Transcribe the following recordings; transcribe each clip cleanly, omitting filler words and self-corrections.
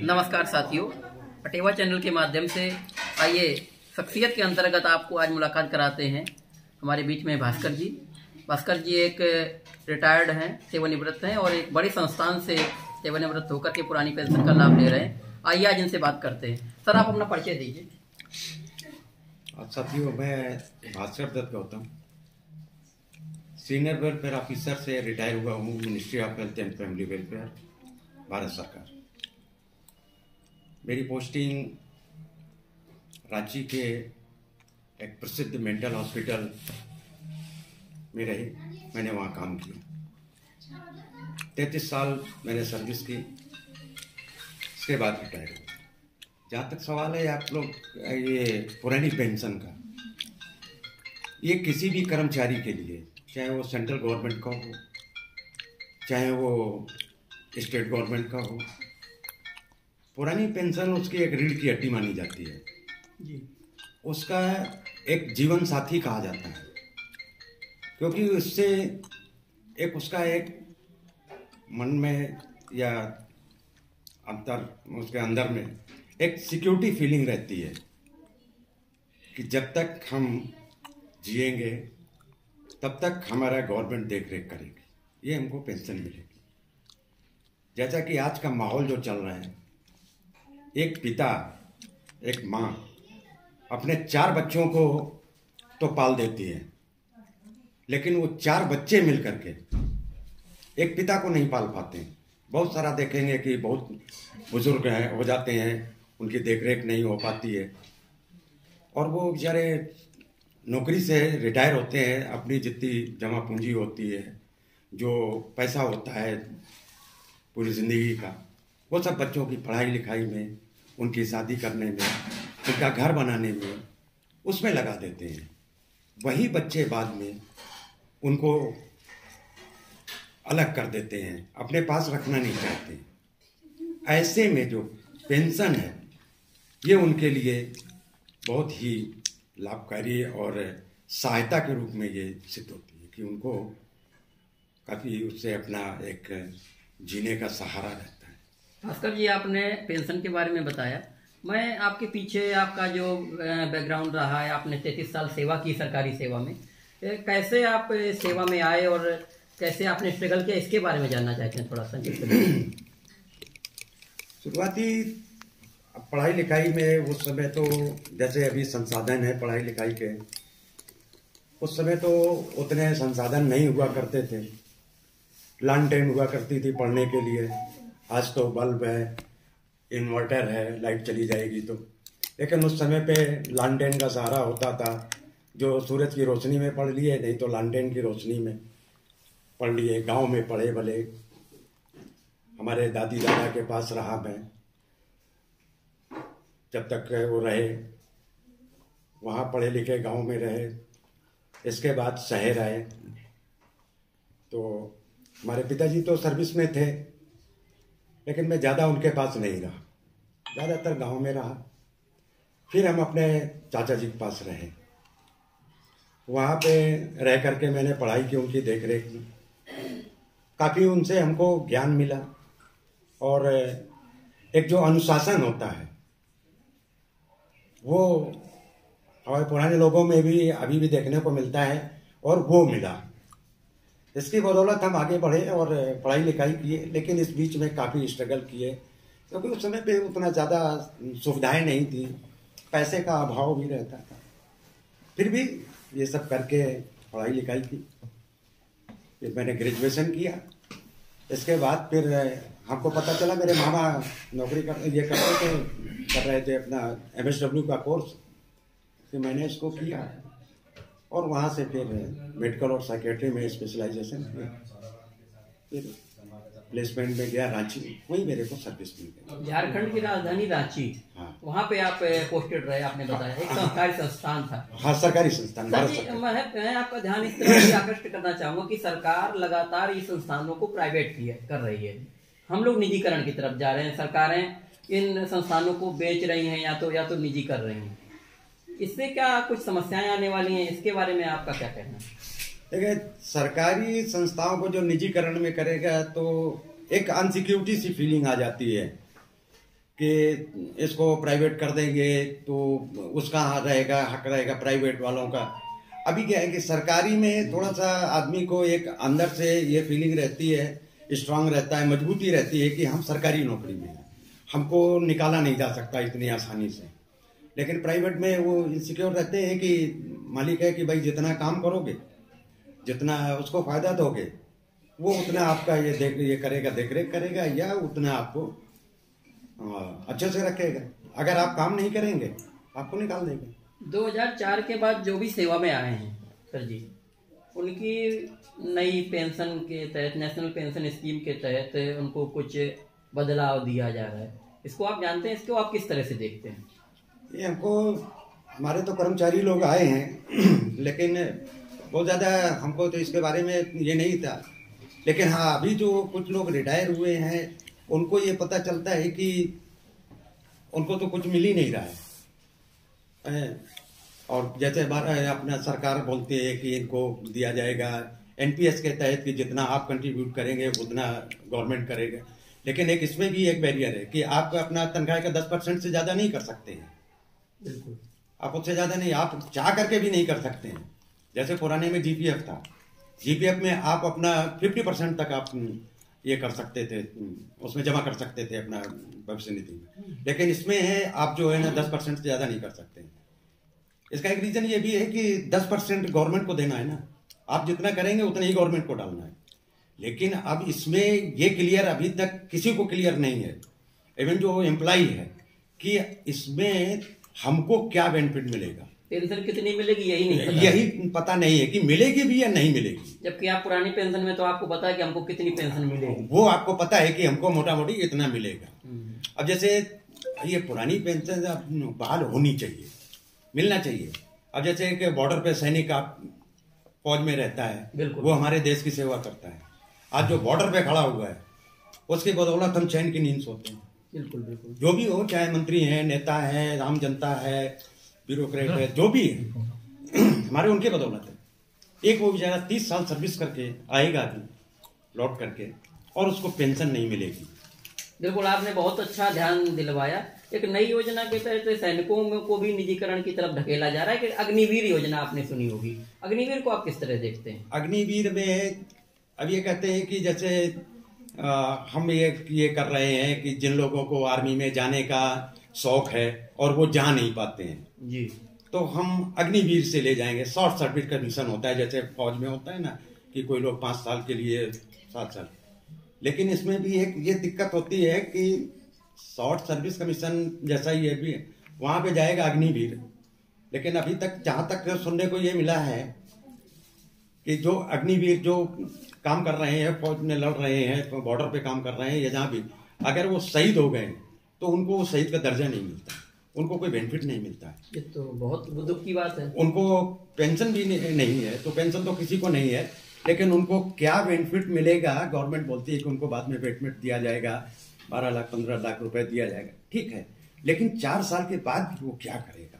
नमस्कार साथियों, अटेवा चैनल के माध्यम से आइए शख्सियत के अंतर्गत आपको आज मुलाकात कराते हैं। हमारे बीच में भास्कर जी। भास्कर जी एक रिटायर्ड हैं, सेवानिवृत्त हैं और एक बड़ी संस्थान से सेवानिवृत्त होकर के पुरानी पेंशन का लाभ ले रहे हैं। आइए आज इनसे बात करते हैं। सर, आप अपना परिचय दीजिए। साथियों, मैं Bhaskar Dutt Gautam, senior welfare officer से रिटायर हुआ हूँ, ministry of health and family welfare, Bharat सरकार। मेरी पोस्टिंग रांची के एक प्रसिद्ध मेंटल हॉस्पिटल में रही। मैंने वहाँ काम किया, 33 साल मैंने सर्विस की। उसके बाद रिटायर हुआ। जहाँ तक सवाल है आप लोग ये पुरानी पेंशन का, ये किसी भी कर्मचारी के लिए, चाहे वो सेंट्रल गवर्नमेंट का हो, चाहे वो स्टेट गवर्नमेंट का हो, पुरानी पेंशन उसकी एक रीढ़ की हड्डी मानी जाती है जी। उसका एक जीवन साथी कहा जाता है, क्योंकि उससे एक उसका एक मन में या उसके अंदर में एक सिक्योरिटी फीलिंग रहती है कि जब तक हम जिएंगे तब तक हमारा गवर्नमेंट देख रेख करेगी, ये हमको पेंशन मिलेगी। जैसा कि आज का माहौल जो चल रहा है, एक पिता एक माँ अपने 4 बच्चों को तो पाल देती है, लेकिन वो 4 बच्चे मिल करके एक पिता को नहीं पाल पाते। बहुत सारा देखेंगे कि बहुत बुजुर्ग हैं, हो जाते हैं, उनकी देखरेख नहीं हो पाती है और वो बेचारे नौकरी से रिटायर होते हैं। अपनी जितनी जमा पूंजी होती है, जो पैसा होता है पूरी ज़िंदगी का, वो सब बच्चों की पढ़ाई लिखाई में, उनकी शादी करने में, उनका घर बनाने में, उसमें लगा देते हैं। वही बच्चे बाद में उनको अलग कर देते हैं, अपने पास रखना नहीं चाहते। ऐसे में जो पेंशन है, ये उनके लिए बहुत ही लाभकारी और सहायता के रूप में ये सिद्ध होती है कि उनको काफ़ी उससे अपना एक जीने का सहारा रहता है। भास्कर जी, आपने पेंशन के बारे में बताया। मैं आपके पीछे आपका जो बैकग्राउंड रहा है, आपने 33 साल सेवा की सरकारी सेवा में, कैसे आप सेवा में आए और कैसे आपने स्ट्रगल किया, इसके बारे में जानना चाहते हैं थोड़ा संक्षिप्त। शुरुआती पढ़ाई लिखाई में उस समय तो जैसे अभी संसाधन है पढ़ाई लिखाई के, उस समय तो उतने संसाधन नहीं हुआ करते थे। लालटेन हुआ करती थी पढ़ने के लिए। आज तो बल्ब है, इन्वर्टर है, लाइट चली जाएगी तो, लेकिन उस समय पे लालटेन का सहारा होता था। जो सूरज की रोशनी में पढ़ लिए, नहीं तो लालटेन की रोशनी में पढ़ लिए। गांव में पढ़े भले, हमारे दादी दादा के पास रहा मैं, जब तक वो रहे वहाँ पढ़े लिखे गांव में रहे। इसके बाद शहर आए तो हमारे पिताजी तो सर्विस में थे, लेकिन मैं ज़्यादा उनके पास नहीं रहा, ज़्यादातर गांव में रहा। फिर हम अपने चाचा जी के पास रहे, वहाँ पे रह करके मैंने पढ़ाई की, उनकी देख रेख की। काफ़ी उनसे हमको ज्ञान मिला और एक जो अनुशासन होता है वो हमारे पुराने लोगों में भी अभी भी देखने को मिलता है और वो मिला। इसकी बदौलत हम आगे बढ़े और पढ़ाई लिखाई किए, लेकिन इस बीच में काफ़ी स्ट्रगल किए, क्योंकि उस समय पे उतना ज़्यादा सुविधाएं नहीं थी, पैसे का अभाव भी रहता था। फिर भी ये सब करके पढ़ाई लिखाई की। फिर मैंने ग्रेजुएशन किया। इसके बाद फिर हमको पता चला, मेरे मामा नौकरी कर रहे थे अपना MSW का कोर्स, फिर मैंने इसको किया और वहाँ से फिर मेडिकल और साइकेट्री में स्पेशलाइजेशन किया। फिर प्लेसमेंट में गया रांची, वहीं मेरे को सर्विस मिल गई। झारखंड की राजधानी रांची, हाँ, वहाँ पे आप पोस्टेड रहे, आपने बताया। एक सरकारी संस्थान था। हाँ, सरकारी संस्थान। मैं आपका ध्यान इस तरह से आकृष्ट करना चाहूंगा कि सरकार लगातार इस संस्थानों को प्राइवेट कर रही है। हम लोग निजीकरण की तरफ जा रहे हैं, सरकारें इन संस्थानों को बेच रही हैं या तो निजी कर रही हैं। इससे क्या कुछ समस्याएं आने वाली हैं, इसके बारे में आपका क्या कहना है? देखिए, सरकारी संस्थाओं को जो निजीकरण में करेगा तो एक अनसिक्योरिटी सी फीलिंग आ जाती है कि इसको प्राइवेट कर देंगे तो उसका रहेगा, हक रहेगा प्राइवेट वालों का। अभी क्या है कि सरकारी में थोड़ा सा आदमी को एक अंदर से ये फीलिंग रहती है, स्ट्रांग रहता है, मजबूती रहती है कि हम सरकारी नौकरी में हैं, हमको निकाला नहीं जा सकता इतनी आसानी से। लेकिन प्राइवेट में वो इनसिक्योर रहते हैं कि मालिक है कि भाई जितना काम करोगे, जितना उसको फायदा दोगे, वो उतना आपका ये करेगा, देख रेख करेगा, या उतना आपको अच्छे से रखेगा। अगर आप काम नहीं करेंगे आपको निकाल देंगे। 2004 के बाद जो भी सेवा में आए हैं सर जी, उनकी नई पेंशन के तहत, नेशनल पेंशन स्कीम के तहत उनको कुछ बदलाव दिया जा रहा है, इसको आप जानते हैं, इसको आप किस तरह से देखते हैं? ये हमको, हमारे तो कर्मचारी लोग आए हैं लेकिन बहुत ज़्यादा हमको तो इसके बारे में ये नहीं था। लेकिन हाँ, अभी जो कुछ लोग रिटायर हुए हैं उनको ये पता चलता है कि उनको तो कुछ मिल ही नहीं रहा है। और जैसे अपना सरकार बोलती है कि इनको दिया जाएगा एनपीएस के तहत कि जितना आप कंट्रीब्यूट करेंगे उतना गवर्नमेंट करेगा। लेकिन एक इसमें भी एक बैरियर है कि आप अपना तनख्वाह का 10% से ज़्यादा नहीं कर सकते हैं। बिल्कुल, आप उससे ज़्यादा नहीं, आप चाह करके भी नहीं कर सकते हैं। जैसे पुराने में जीपीएफ था, जीपीएफ में आप अपना 50% तक आप ये कर सकते थे, उसमें जमा कर सकते थे अपना भविष्य निधि में। लेकिन इसमें है आप जो है ना 10% से ज़्यादा नहीं कर सकते। इसका एक रीज़न ये भी है कि 10% गवर्नमेंट को देना है ना, आप जितना करेंगे उतना ही गवर्नमेंट को डालना है। लेकिन अब इसमें ये क्लियर अभी तक किसी को क्लियर नहीं है, इवन जो एम्प्लॉई है, कि इसमें हमको क्या बेनिफिट मिलेगा, पेंशन कितनी मिलेगी यही पता नहीं है कि मिलेगी भी या नहीं मिलेगी। जबकि आप पुरानी पेंशन में तो आपको पता है कि हमको कितनी पेंशन मिलेगी, वो आपको पता है कि हमको मोटा मोटी इतना मिलेगा। अब जैसे ये पुरानी पेंशन बहाल होनी चाहिए, मिलना चाहिए। अब जैसे एक बॉर्डर पे सैनिक आप फौज में रहता है, वो हमारे देश की सेवा करता है, आज जो बॉर्डर पे खड़ा हुआ है उसकी बदौलत हम चैन की नींद सोते हैं। बिल्कुल बिल्कुल, जो भी हो, चाहे मंत्री हैं, नेता हैं, आम जनता है, ब्यूरोक्रेट है, जो भी है, हमारे उनके बदौलत है। एक वो बेचारा 30 साल सर्विस करके आएगा अभी लौट करके, और उसको पेंशन नहीं मिलेगी। बिल्कुल, आपने बहुत अच्छा ध्यान दिलवाया। एक नई योजना के तहत सैनिकों को भी निजीकरण की तरफ धकेला जा रहा है कि अग्निवीर योजना आपने सुनी होगी, अग्निवीर को आप किस तरह देखते हैं? अग्निवीर में अब ये कहते हैं कि जैसे हम ये कर रहे हैं कि जिन लोगों को आर्मी में जाने का शौक है और वो जा नहीं पाते हैं जी, तो हम अग्निवीर से ले जाएंगे। शॉर्ट सर्विस का मिशन होता है, जैसे फौज में होता है ना कि कोई लोग 5 साल के लिए 7 साल। लेकिन इसमें भी एक ये दिक्कत होती है कि शॉर्ट सर्विस कमीशन जैसा ही है भी, वहां पे जाएगा अग्निवीर। लेकिन अभी तक जहां तक सुनने को ये मिला है कि जो अग्निवीर जो काम कर रहे हैं, फौज में लड़ रहे हैं, बॉर्डर पे काम कर रहे हैं, या जहाँ भी, अगर वो शहीद हो गए तो उनको वो शहीद का दर्जा नहीं मिलता, उनको कोई बेनिफिट नहीं मिलता है। ये तो बहुत दुख की बात है। उनको पेंशन भी नहीं है, तो पेंशन तो किसी को नहीं है, लेकिन उनको क्या बेनिफिट मिलेगा? गवर्नमेंट बोलती है कि उनको बाद में बेनिफिट दिया जाएगा, 12 लाख 15 लाख रुपए दिया जाएगा, ठीक है, लेकिन 4 साल के बाद वो क्या करेगा?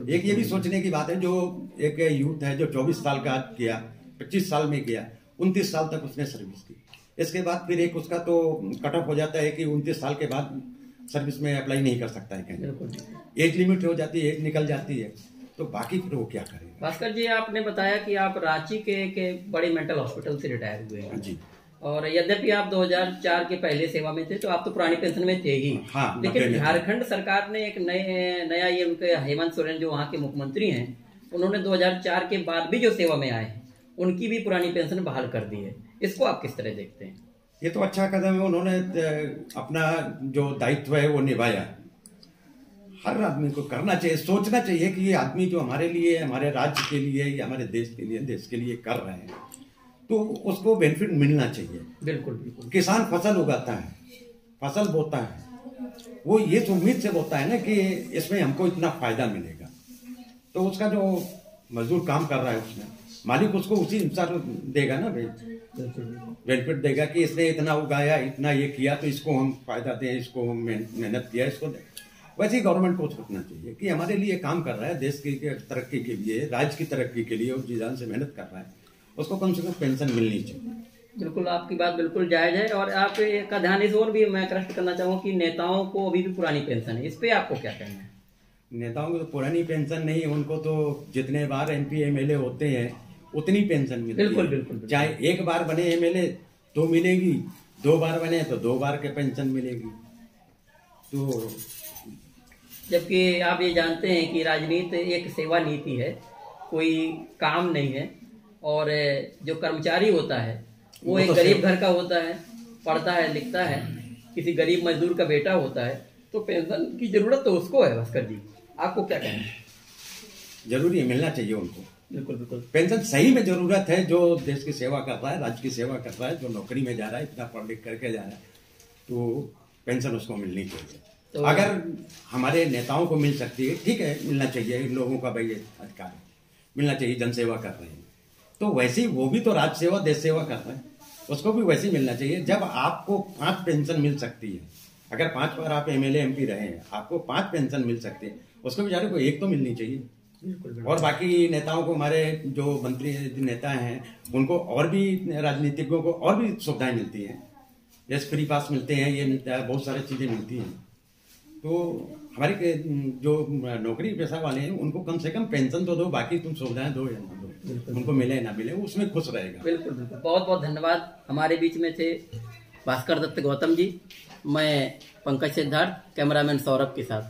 एक ये भी सोचने की बात है, जो एक यूथ है जो 24 साल का किया, 25 साल में किया, 29 साल तक उसने सर्विस की, इसके बाद फिर एक उसका तो कट ऑफ हो जाता है कि 29 साल के बाद सर्विस में अप्लाई नहीं कर सकता है, कहीं एज लिमिट हो जाती है, एज निकल जाती है, तो बाकी फिर वो क्या करेगा? भास्कर जी, आपने बताया कि आप रांची के बड़े मेंटल हॉस्पिटल से रिटायर हुए हैं जी, और यद्यपि आप 2004 के पहले सेवा में थे, तो आप तो पुरानी पेंशन में थे ही। हाँ, लेकिन झारखंड सरकार ने एक नया ये उनके हेमंत सोरेन जो वहाँ के मुख्यमंत्री हैं, उन्होंने 2004 के बाद भी जो सेवा में आए हैं उनकी भी पुरानी पेंशन बहाल कर दी है, इसको आप किस तरह देखते हैं? ये तो अच्छा कदम है, उन्होंने अपना जो दायित्व है वो निभाया। हर आदमी को करना चाहिए, सोचना चाहिए कि ये आदमी जो हमारे लिए, हमारे राज्य के लिए या हमारे देश के लिए कर रहे हैं, तो उसको बेनिफिट मिलना चाहिए। बिल्कुल बिल्कुल। किसान फसल उगाता है, फसल बोता है, वो ये उम्मीद से बोता है ना कि इसमें हमको इतना फायदा मिलेगा, तो उसका जो मजदूर काम कर रहा है उसमें मालिक उसको उसी अनुसार देगा ना, बेनिफिट देगा कि इसने इतना उगाया, इतना ये किया, तो इसको हम फायदा दें, इसको हम मेहनत किया, इसको दें। वैसे ही गवर्नमेंट को सोचना चाहिए कि हमारे लिए काम कर रहा है, देश की तरक्की के लिए, राज्य की तरक्की के लिए, और जी जान से मेहनत कर रहा है, उसको कम से कम पेंशन मिलनी चाहिए। बिल्कुल, आपकी बात बिल्कुल जायज है। और आप का ध्यान इस ओर भी मैं आकृष्ट करना चाहूँगा कि नेताओं को अभी भी पुरानी पेंशन है, इस पे आपको क्या कहना है? नेताओं को तो पुरानी पेंशन नहीं, उनको तो जितने बार एमपी एमएलए होते हैं उतनी पेंशन मिलती बिल्कुल है। बिल्कुल बिल्कुल। चाहे एक बार बने एमएलए तो मिलेगी, 2 बार बने तो 2 बार के पेंशन मिलेगी। तो जबकि आप ये जानते हैं कि राजनीति एक सेवा नीति है, कोई काम नहीं है। और जो कर्मचारी होता है वो एक तो गरीब घर का होता है, पढ़ता है लिखता है, किसी गरीब मजदूर का बेटा होता है, तो पेंशन की जरूरत तो उसको है। भास्कर जी, आपको क्या कहना है? जरूरी है, मिलना चाहिए उनको। बिल्कुल बिल्कुल। पेंशन सही में जरूरत है, जो देश की सेवा कर रहा है, राज्य की सेवा कर रहा है, जो नौकरी में जा रहा है, इतना पढ़ लिख करके जा रहा है, तो पेंशन उसको मिलनी चाहिए। तो अगर हमारे नेताओं को मिल सकती है, ठीक है, मिलना चाहिए। इन लोगों का भाई अधिकार है, मिलना चाहिए, जनसेवा कर रहे हैं तो वैसे ही वो भी तो राज्य सेवा देश सेवा कर रहे हैं, उसको भी वैसे ही मिलना चाहिए। जब आपको 5 पेंशन मिल सकती है, अगर 5 बार आप एमएलए एमपी रहे हैं, आपको 5 पेंशन मिल सकती है, उसको बेचारे को एक तो मिलनी चाहिए। बिल्कुल। और बाकी नेताओं को, हमारे जो मंत्री नेता हैं, उनको और भी, राजनीतिज्ञों को और भी सुविधाएं मिलती हैं, जैसे फ्री पास मिलते हैं, ये मिलता है, बहुत सारी चीजें मिलती हैं। तो हमारे जो नौकरी पेशा वाले हैं उनको कम से कम पेंशन तो दो, बाकी तुम सुविधाएं दो या ना दो, उनको मिले ना मिले उसमें खुश रहेगा। बिल्कुल बिल्कुल। बहुत बहुत धन्यवाद। हमारे बीच में थे भास्कर दत्त गौतम जी, मैं पंकज सिद्धार्थ, कैमरामैन सौरभ के साथ।